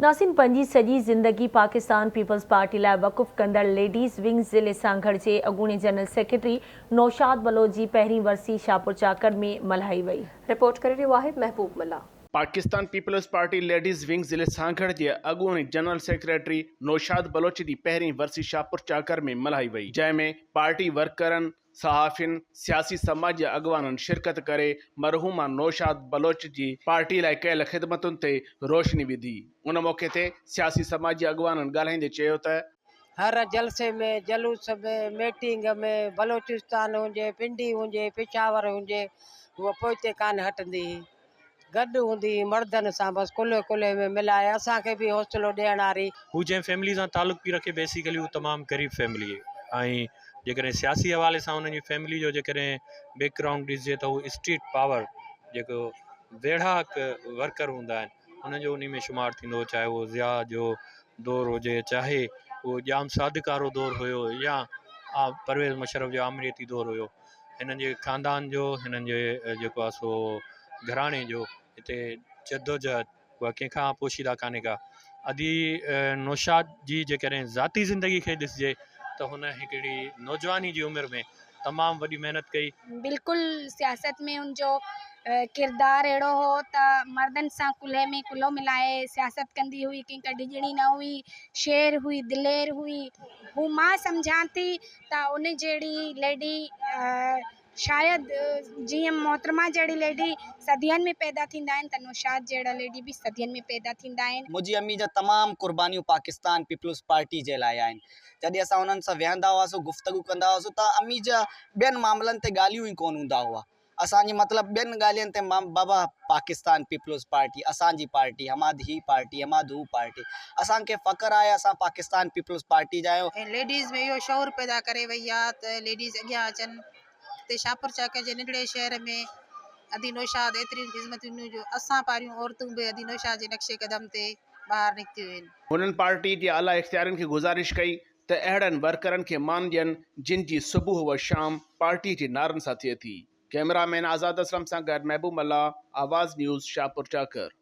नासिन पंजी सॼी ज़िंदगी पाकिस्तान पीपल्स पार्टी लाइ वक़ुफ़ कंदड़ लेडीज़ विंग ज़िले सांगढ़ जे अॻूणे जनरल सेक्रेटरी नौशाद बलोच जी पहिरीं वरसी शाहपुर चाकर में मल्हाई वई। रिपोर्ट करे रहियो आहे Mehboob Malla. Pakistan peoples party ladies wing ज़िले सांगढ़ जे अॻूणे जनरल सेक्रेटरी नौशाद बलोच जी पहिरीं वरसी शाहपुर चाकर में मल्हाई वई, जंहिंमें पार्टी वर्करनि, सहाफ़ियुनि, सियासी समाज जे अॻवाननि शिरकत करे मरहूमा नौशाद बलोच जी पार्टी लाइ कयल ख़िदमतुनि ते रोशनी विधी। उन मौक़े ते सियासी समाज जे अॻवाननि ॻाल्हाईंदे चयो त हर जलसे में, जलूस में, मीटिंग में, बलोचिस्तान हुजे, पिंडी हुजे, पेशावर हुजे, उहा पोइते कान हटंदी हुई। गॾु हूंदी मर्दनि सां, बसि कुल्हे कुल्हे में मिलाए असांखे बि हौसलो ॾियण वारी। हू जंहिं फैमिली सां तालुक़ बि रखे, बेसिकली हू तमामु ग़रीब फैमिली ऐं जेकॾहिं सियासी हवाले सां हुनजी फैमिली जो जेकॾहिं बैकग्राउंड ॾिसिजे त हू स्ट्रीट पावर जेको वेढ़ाक वर्कर हूंदा आहिनि हुनजो उन में शुमारु थींदो, चाहे उहो ज़िया जो दौर हुजे, चाहे उहो जाम सादिक वारो दौर हुयो या परवेज़ मुशर्रफ जो आमरीती दौर हुयो। हिननि जे ख़ानदान जो, हिननि जे जेको आहे सो घराणे जो हिते जद्दोजहद उहा कंहिंखां पोशीदा कान्हे का। अदी नौशाद जी जेकॾहिं ज़ाती ज़िंदगी खे ॾिसिजे त हुन हिकिड़ी नौजवानी जी उमिरि में तमामु वॾी महिनत कई। बिल्कुलु सियासत में उनजो किरदारु अहिड़ो हो त मर्दनि सां कुल्हे में कुल्हो मिलाए सियासत कंदी हुई, कंहिंखां डिॼणी न हुई, शेर हुई, दिलेर हुई। हू मां सम्झां थी त उन जहिड़ी लेडी शायदि जीअं मोहतरमा जहिड़ी लेडी सदियनि में पैदा थींदा आहिनि त नौशाद जहिड़ा लेडी बि सदियनि में पैदा थींदा आहिनि। मुंहिंजी अम्मी जा तमामु कुर्बानियूं पाकिस्तान पीपल्स पार्टी जे लाइ आहिनि। जॾहिं असां उन्हनि सां वेहंदा हुआसीं, गुफ़्तगू कंदा हुआसीं त अम्मी जा ॿियनि मामलनि ते ॻाल्हियूं ई कोन हूंदा हुआ। असांजी मतिलबु ॿियनि ॻाल्हियुनि ते बाबा पाकिस्तान पीपल्स पार्टी असांजी पार्टी, हमाद ही पार्टी, हमाद हू पार्टी, असांखे फ़ख़्रु आहे असां पाकिस्तान पीपल्स पार्टी जा आहियूं। लेडीज़ में इहो शौर पैदा करे वई आहे त लेडीज़ अॻियां अचनि। हिते शाहपुर चाकर जे नंढड़े शहर में अदी नौशाद एतिरियूं ख़िदमतूं जो असां पारियूं औरतूं बि अदी नौशाद जे नक्शे क़दम ते ॿाहिरि निकितियूं आहिनि। हुननि पार्टी जे आला इख़्तियारनि खे गुज़ारिश कई त अहिड़नि वर्करनि खे मान ॾियनि जिन जी सुबुह व शाम पार्टी जे नारनि सां थिए थी। कैमरामैन आज़ाद असलम सां गॾु महबूब मल्ला, आवाज़ न्यूज़, शाहपुर चाकर।